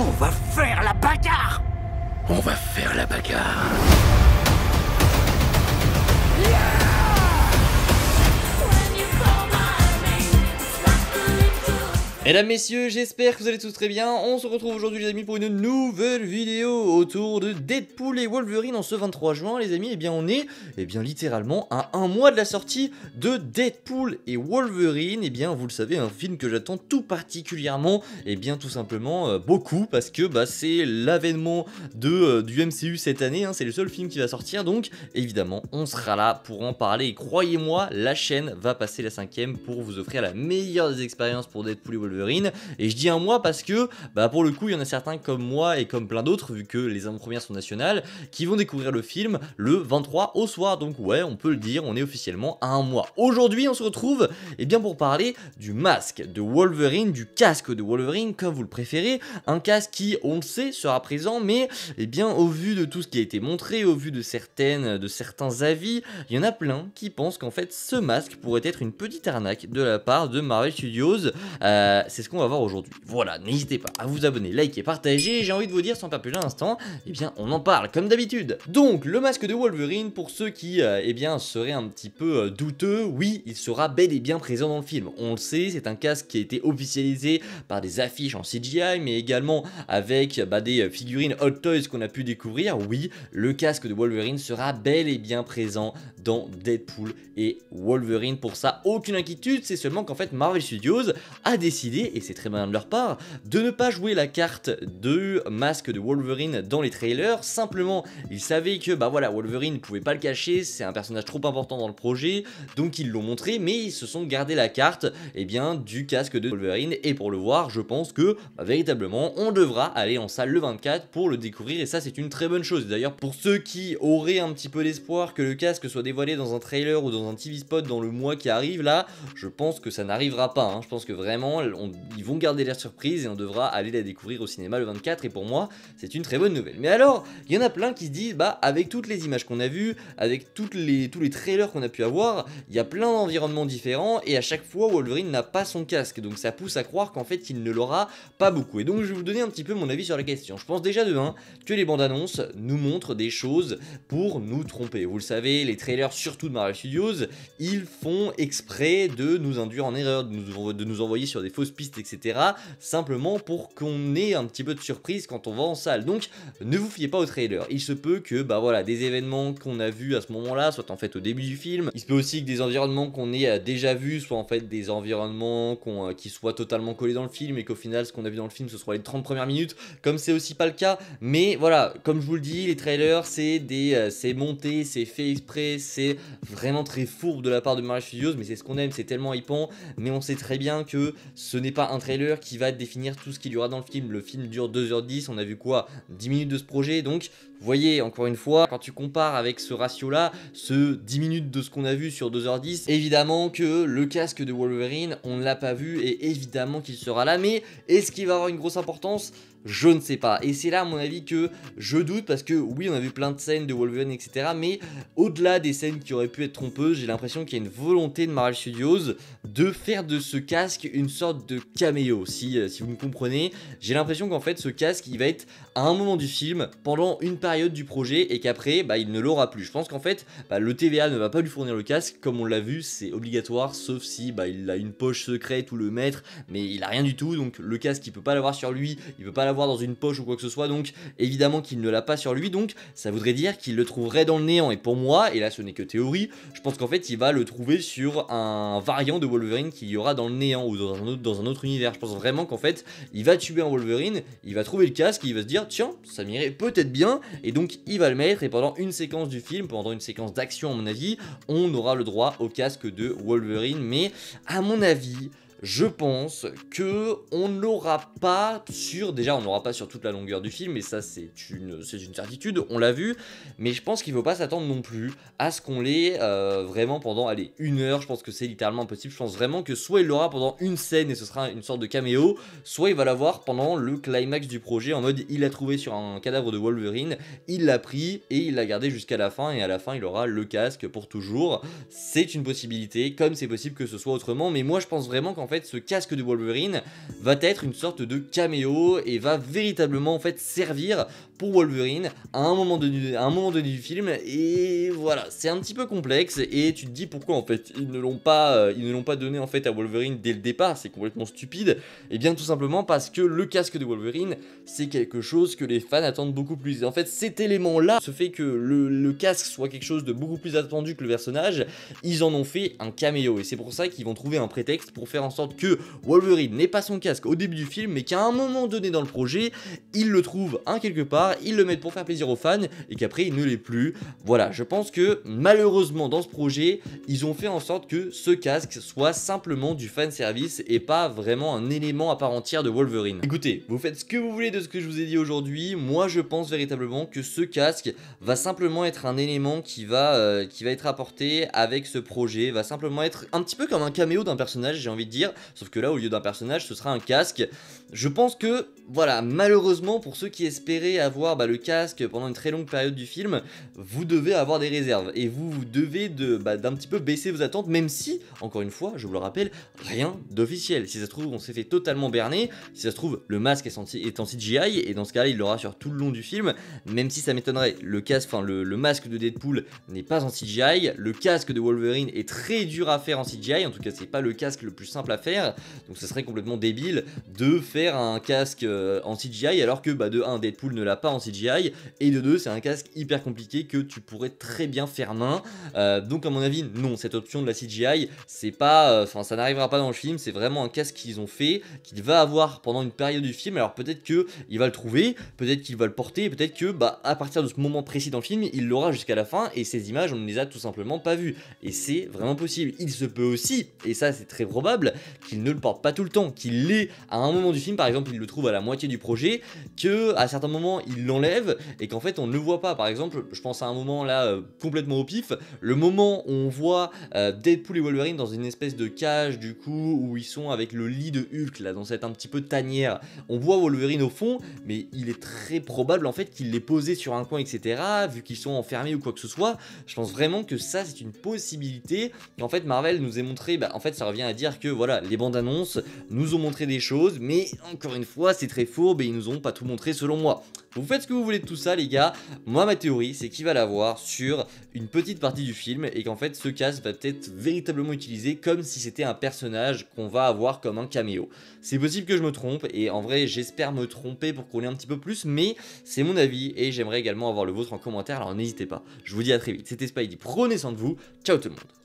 On va faire la bagarre! On va faire la bagarre. Mesdames, messieurs, j'espère que vous allez tous très bien. On se retrouve aujourd'hui les amis pour une nouvelle vidéo autour de Deadpool et Wolverine en ce 23 juin les amis. Et bien on est littéralement à un mois de la sortie de Deadpool et Wolverine. Et bien vous le savez, un film que j'attends tout particulièrement, et bien tout simplement beaucoup, parce que c'est l'avènement du MCU cette année, c'est le seul film qui va sortir, donc évidemment on sera là pour en parler. Et croyez-moi, la chaîne va passer la 5ème pour vous offrir la meilleure des expériences pour Deadpool et Wolverine. Et je dis un mois parce que pour le coup il y en a certains comme moi et comme plein d'autres, vu que les avant-premières sont nationales, qui vont découvrir le film le 23 au soir. Donc ouais, on peut le dire, on est officiellement à un mois. Aujourd'hui on se retrouve pour parler du masque de Wolverine, du casque de Wolverine comme vous le préférez. Un casque qui, on le sait, sera présent, mais au vu de tout ce qui a été montré, au vu de certains avis, il y en a plein qui pensent qu'en fait ce masque pourrait être une petite arnaque de la part de Marvel Studios. C'est ce qu'on va voir aujourd'hui. Voilà, n'hésitez pas à vous abonner, liker, partager. J'ai envie de vous dire sans perdre plus d'un instant, on en parle comme d'habitude. Donc le masque de Wolverine, pour ceux qui seraient un petit peu douteux, oui, il sera bel et bien présent dans le film. On le sait, c'est un casque qui a été officialisé par des affiches en CGI, mais également avec des figurines Hot Toys qu'on a pu découvrir. Oui, le casque de Wolverine sera bel et bien présent dans Deadpool et Wolverine. Pour ça, aucune inquiétude, c'est seulement qu'en fait Marvel Studios a décidé, et c'est très bien de leur part, de ne pas jouer la carte de masque de Wolverine dans les trailers. Simplement, ils savaient que Wolverine ne pouvait pas le cacher, c'est un personnage trop important dans le projet, donc ils l'ont montré, mais ils se sont gardé la carte du casque de Wolverine. Et pour le voir, je pense que véritablement on devra aller en salle le 24 pour le découvrir, et ça c'est une très bonne chose. D'ailleurs, pour ceux qui auraient un petit peu d'espoir que le casque soit dévoilé dans un trailer ou dans un TV spot dans le mois qui arrive, là je pense que ça n'arrivera pas, je pense que vraiment ils vont garder la surprise et on devra aller la découvrir au cinéma le 24, et pour moi c'est une très bonne nouvelle. Mais alors, il y en a plein qui se disent avec toutes les images qu'on a vues, avec tous les trailers qu'on a pu avoir, il y a plein d'environnements différents et à chaque fois Wolverine n'a pas son casque, donc ça pousse à croire qu'en fait il ne l'aura pas beaucoup. Et donc je vais vous donner un petit peu mon avis sur la question. Je pense déjà de 1 que les bandes annonces nous montrent des choses pour nous tromper. Vous le savez, les trailers surtout de Marvel Studios, ils font exprès de nous induire en erreur, de nous envoyer sur des fausses pistes, etc. Simplement pour qu'on ait un petit peu de surprise quand on va en salle. Donc ne vous fiez pas aux trailers. Il se peut que des événements qu'on a vus à ce moment-là soient en fait au début du film. Il se peut aussi que des environnements qu'on ait déjà vus soient en fait des environnements qui soient totalement collés dans le film, et qu'au final ce qu'on a vu dans le film ce soit les 30 premières minutes, comme c'est aussi pas le cas. Mais voilà, comme je vous le dis, les trailers c'est monté, c'est fait exprès, c'est vraiment très fourbe de la part de Marvel Studios, mais c'est ce qu'on aime, c'est tellement hypant. Mais on sait très bien que ce n'est pas un trailer qui va définir tout ce qu'il y aura dans le film. Le film dure 2h10, on a vu quoi, 10 minutes de ce projet, donc vous voyez, encore une fois, quand tu compares avec ce ratio là, ce 10 minutes de ce qu'on a vu sur 2h10, évidemment que le casque de Wolverine, on ne l'a pas vu, et évidemment qu'il sera là. Mais est-ce qu'il va avoir une grosse importance ? Je ne sais pas, et c'est là à mon avis que je doute, parce que oui, on a vu plein de scènes de Wolverine, etc. Mais au-delà des scènes qui auraient pu être trompeuses, j'ai l'impression qu'il y a une volonté de Marvel Studios de faire de ce casque une sorte de caméo, si vous me comprenez. J'ai l'impression qu'en fait ce casque il va être à un moment du film, pendant une période du projet, et qu'après il ne l'aura plus. Je pense qu'en fait le TVA ne va pas lui fournir le casque, comme on l'a vu, c'est obligatoire, sauf si il a une poche secrète ou le mettre, mais il a rien du tout, donc le casque il peut pas l'avoir sur lui, il peut pas l'avoir dans une poche ou quoi que ce soit, donc évidemment qu'il ne l'a pas sur lui, donc ça voudrait dire qu'il le trouverait dans le néant. Et pour moi, et là ce n'est que théorie, je pense qu'en fait il va le trouver sur un variant de Wolverine qu'il y aura dans le néant ou dans un autre univers. Je pense vraiment qu'en fait il va tuer un Wolverine, il va trouver le casque et il va se dire tiens, ça m'irait peut-être bien, et donc il va le mettre, et pendant une séquence du film, pendant une séquence d'action à mon avis, on aura le droit au casque de Wolverine. Mais à mon avis, je pense que on n'aura pas déjà on n'aura pas sur toute la longueur du film, et ça c'est une certitude, on l'a vu, mais je pense qu'il ne faut pas s'attendre non plus à ce qu'on l'ait vraiment pendant, allez, 1 heure. Je pense que c'est littéralement impossible. Je pense vraiment que soit il l'aura pendant une scène et ce sera une sorte de caméo, soit il va l'avoir pendant le climax du projet, en mode il l'a trouvé sur un cadavre de Wolverine, il l'a pris et il l'a gardé jusqu'à la fin, et à la fin il aura le casque pour toujours. C'est une possibilité, comme c'est possible que ce soit autrement, mais moi je pense vraiment qu'en fait ce casque de Wolverine va être une sorte de caméo et va véritablement en fait servir pour Wolverine à un moment donné du film. Et voilà, c'est un petit peu complexe et tu te dis pourquoi en fait ils ne l'ont pas donné en fait à Wolverine dès le départ, c'est complètement stupide. Et bien tout simplement parce que le casque de Wolverine c'est quelque chose que les fans attendent beaucoup plus. Et en fait cet élément là, ce fait que le casque soit quelque chose de beaucoup plus attendu que le personnage, ils en ont fait un caméo et c'est pour ça qu'ils vont trouver un prétexte pour faire en sorte que Wolverine n'ait pas son casque au début du film mais qu'à un moment donné dans le projet ils le trouvent quelque part, ils le mettent pour faire plaisir aux fans et qu'après il ne l'est plus. Voilà, je pense que malheureusement dans ce projet ils ont fait en sorte que ce casque soit simplement du fan service et pas vraiment un élément à part entière de Wolverine. Écoutez, vous faites ce que vous voulez de ce que je vous ai dit aujourd'hui, moi je pense véritablement que ce casque va simplement être un élément qui va être apporté avec ce projet, va simplement être un petit peu comme un caméo d'un personnage, j'ai envie de dire, sauf que là au lieu d'un personnage ce sera un casque. Je pense que voilà, malheureusement pour ceux qui espéraient avoir le casque pendant une très longue période du film, vous devez avoir des réserves et vous devez d'un petit peu baisser vos attentes, même si, encore une fois, je vous le rappelle, rien d'officiel. Si ça se trouve, on s'est fait totalement berner, si ça se trouve, le masque est en CGI et dans ce cas-là, il l'aura sur tout le long du film, même si ça m'étonnerait. Le masque de Deadpool n'est pas en CGI, le casque de Wolverine est très dur à faire en CGI, en tout cas, c'est pas le casque le plus simple à faire, donc ce serait complètement débile de faire un casque en CGI alors que de 1 Deadpool ne l'a pas en CGI et de 2 c'est un casque hyper compliqué que tu pourrais très bien faire main, donc à mon avis non, cette option de la CGI c'est pas, ça n'arrivera pas dans le film, c'est vraiment un casque qu'ils ont fait, qu'il va avoir pendant une période du film. Alors peut-être que il va le trouver, peut-être qu'il va le porter, peut-être que à partir de ce moment précis dans le film il l'aura jusqu'à la fin et ces images on ne les a tout simplement pas vues et c'est vraiment possible. Il se peut aussi, et ça c'est très probable, qu'il ne le porte pas tout le temps, qu'il l'ait à un moment du film, par exemple il le trouve à la moitié du projet, que à certains moments il l'enlève et qu'en fait on ne le voit pas. Par exemple, je pense à un moment là complètement au pif, le moment où on voit Deadpool et Wolverine dans une espèce de cage du coup où ils sont avec le lit de Hulk là dans cette un petit peu tanière, on voit Wolverine au fond mais il est très probable en fait qu'il l'ait posé sur un coin etc, vu qu'ils sont enfermés ou quoi que ce soit. Je pense vraiment que ça c'est une possibilité qu'en fait Marvel nous ait montré, en fait ça revient à dire que voilà, les bandes annonces nous ont montré des choses mais encore une fois c'est très fourbe et ils nous ont pas tout montré selon moi. Vous faites ce que vous voulez de tout ça les gars, moi ma théorie c'est qu'il va l'avoir sur une petite partie du film et qu'en fait ce casque va peut-être véritablement utilisé comme si c'était un personnage qu'on va avoir comme un caméo. C'est possible que je me trompe et en vrai j'espère me tromper pour qu'on ait un petit peu plus, mais c'est mon avis et j'aimerais également avoir le vôtre en commentaire, alors n'hésitez pas. Je vous dis à très vite, c'était Spidey, prenez soin de vous, ciao tout le monde.